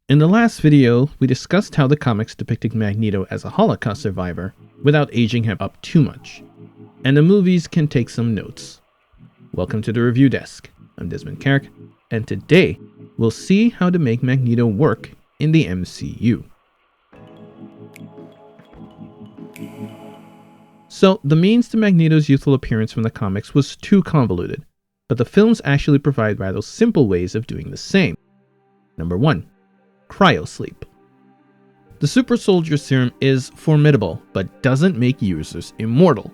In the last video, we discussed how the comics depicted Magneto as a Holocaust survivor without aging him up too much, and the movies can take some notes. Welcome to the review desk. I'm Desmond Carrick, and today we'll see how to make Magneto work in the MCU. So, the means to Magneto's youthful appearance from the comics was too convoluted, but the films actually provide rather simple ways of doing the same. Number 1. Cryosleep. The super soldier serum is formidable, but doesn't make users immortal.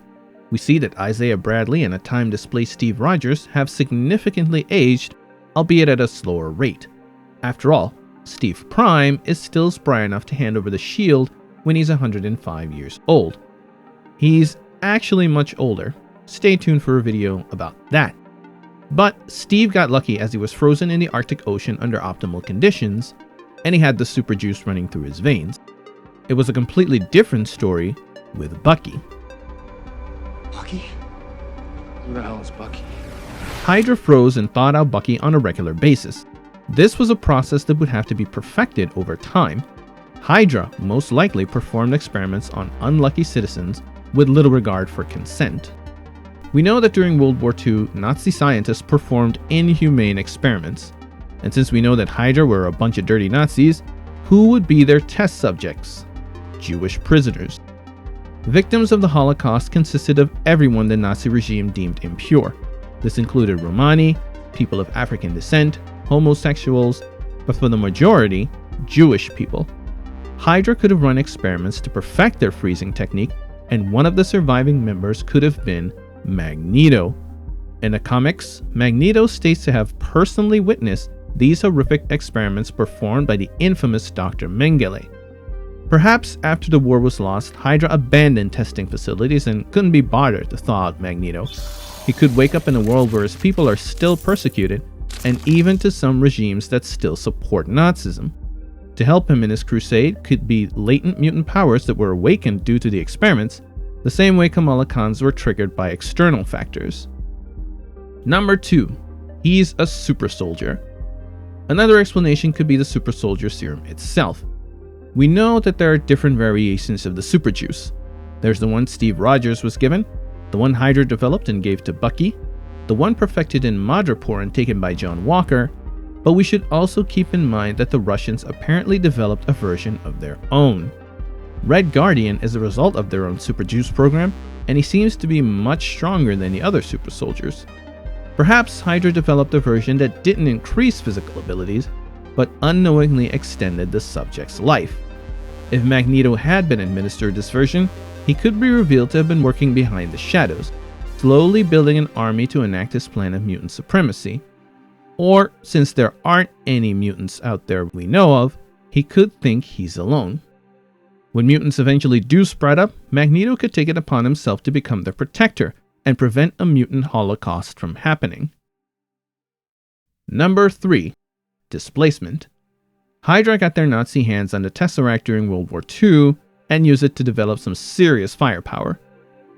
We see that Isaiah Bradley and a time-displaced Steve Rogers have significantly aged, albeit at a slower rate. After all, Steve Prime is still spry enough to hand over the shield when he's 105 years old. He's actually much older. Stay tuned for a video about that. But Steve got lucky as he was frozen in the Arctic Ocean under optimal conditions, and he had the super juice running through his veins. It was a completely different story with Bucky. Bucky? Who the hell is Bucky? Hydra froze and thawed out Bucky on a regular basis. This was a process that would have to be perfected over time. Hydra most likely performed experiments on unlucky citizens with little regard for consent. We know that during World War II, Nazi scientists performed inhumane experiments. And since we know that Hydra were a bunch of dirty Nazis, who would be their test subjects? Jewish prisoners. Victims of the Holocaust consisted of everyone the Nazi regime deemed impure. This included Romani, people of African descent, homosexuals, but for the majority, Jewish people. Hydra could have run experiments to perfect their freezing technique, and one of the surviving members could have been Magneto. In the comics, Magneto states to have personally witnessed these horrific experiments performed by the infamous Dr. Mengele. Perhaps after the war was lost, Hydra abandoned testing facilities and couldn't be bothered to thaw out Magneto. He could wake up in a world where his people are still persecuted, and even to some regimes that still support Nazism. To help him in his crusade could be latent mutant powers that were awakened due to the experiments, the same way Kamala Khan's were triggered by external factors. Number 2. He's a super soldier. Another explanation could be the super soldier serum itself. We know that there are different variations of the super juice. There's the one Steve Rogers was given, the one Hydra developed and gave to Bucky, the one perfected in Madripoor and taken by John Walker, but we should also keep in mind that the Russians apparently developed a version of their own. Red Guardian is a result of their own super juice program, and he seems to be much stronger than the other super soldiers. Perhaps Hydra developed a version that didn't increase physical abilities, but unknowingly extended the subject's life. If Magneto had been administered this version, he could be revealed to have been working behind the shadows, slowly building an army to enact his plan of mutant supremacy. Or, since there aren't any mutants out there we know of, he could think he's alone. When mutants eventually do spread up, Magneto could take it upon himself to become their protector and prevent a mutant holocaust from happening. Number 3. Displacement. Hydra got their Nazi hands on the Tesseract during World War II and used it to develop some serious firepower.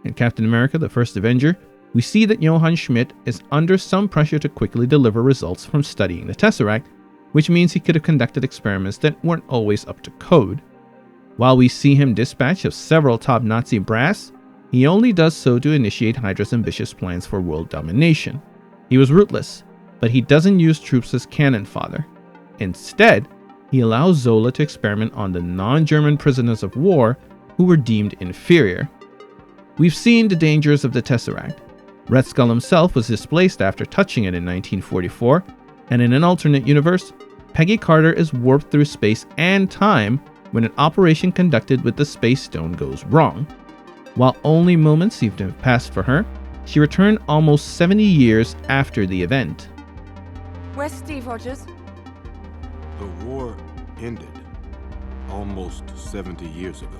In Captain America: The First Avenger, we see that Johann Schmidt is under some pressure to quickly deliver results from studying the Tesseract, which means he could have conducted experiments that weren't always up to code. While we see him dispatch of several top Nazi brass, he only does so to initiate Hydra's ambitious plans for world domination. He was ruthless, but he doesn't use troops as cannon fodder. Instead, he allows Zola to experiment on the non-German prisoners of war who were deemed inferior. We've seen the dangers of the Tesseract. Red Skull himself was displaced after touching it in 1944, and in an alternate universe, Peggy Carter is warped through space and time when an operation conducted with the Space Stone goes wrong. While only moments seem to have passed for her, she returned almost 70 years after the event. Where's Steve Rogers? The war ended almost 70 years ago.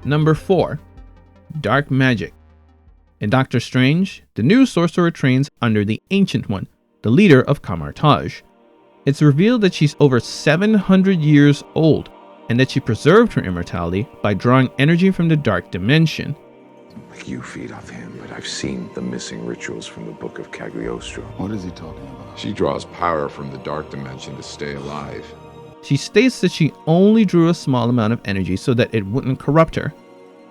Number 4. Dark Magic. In Doctor Strange, the new sorcerer trains under the Ancient One, the leader of Kamar-Taj. It's revealed that she's over 700 years old, and that she preserved her immortality by drawing energy from the dark dimension. Like you feed off him, but I've seen the missing rituals from the book of Cagliostro. What is he talking about? She draws power from the dark dimension to stay alive. She states that she only drew a small amount of energy so that it wouldn't corrupt her.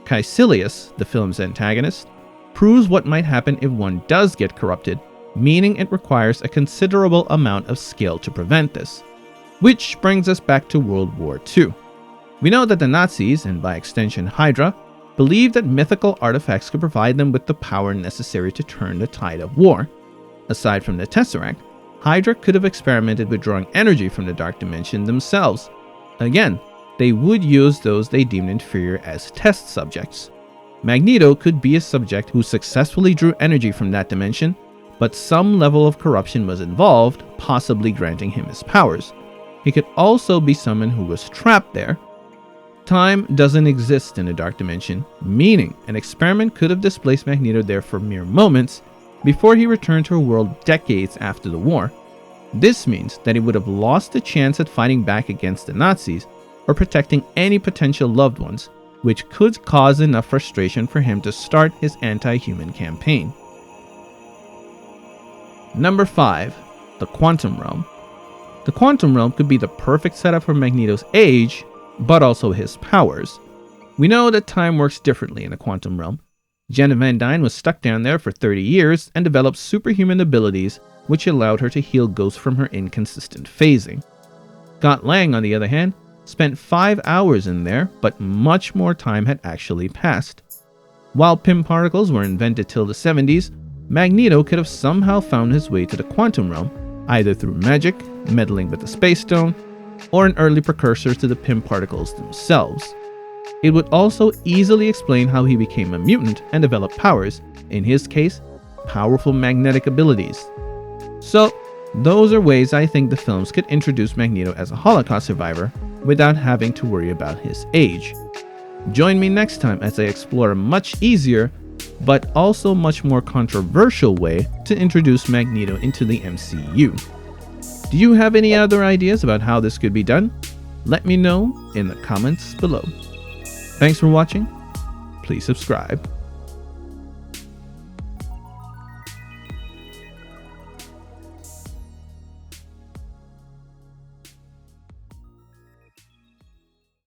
Caecilius, the film's antagonist, proves what might happen if one does get corrupted, meaning it requires a considerable amount of skill to prevent this. Which brings us back to World War II. We know that the Nazis, and by extension Hydra, believed that mythical artifacts could provide them with the power necessary to turn the tide of war. Aside from the Tesseract, Hydra could have experimented with drawing energy from the Dark Dimension themselves. Again, they would use those they deemed inferior as test subjects. Magneto could be a subject who successfully drew energy from that dimension, but some level of corruption was involved, possibly granting him his powers. He could also be someone who was trapped there. Time doesn't exist in the Dark Dimension, meaning an experiment could have displaced Magneto there for mere moments before he returned to a world decades after the war. This means that he would have lost the chance at fighting back against the Nazis or protecting any potential loved ones, which could cause enough frustration for him to start his anti-human campaign. Number 5. The Quantum Realm. The Quantum Realm could be the perfect setup for Magneto's age, but also his powers. We know that time works differently in the Quantum Realm. Jenna Van Dyne was stuck down there for 30 years and developed superhuman abilities which allowed her to heal ghosts from her inconsistent phasing. Scott Lang, on the other hand, spent 5 hours in there, but much more time had actually passed. While Pym particles were invented till the 70s, Magneto could have somehow found his way to the Quantum Realm, either through magic, meddling with the Space Stone, or an early precursor to the Pym particles themselves. It would also easily explain how he became a mutant and developed powers, in his case, powerful magnetic abilities. So, those are ways I think the films could introduce Magneto as a Holocaust survivor without having to worry about his age. Join me next time as I explore a much easier, but also much more controversial way to introduce Magneto into the MCU. Do you have any other ideas about how this could be done? Let me know in the comments below. Thanks for watching. Please subscribe.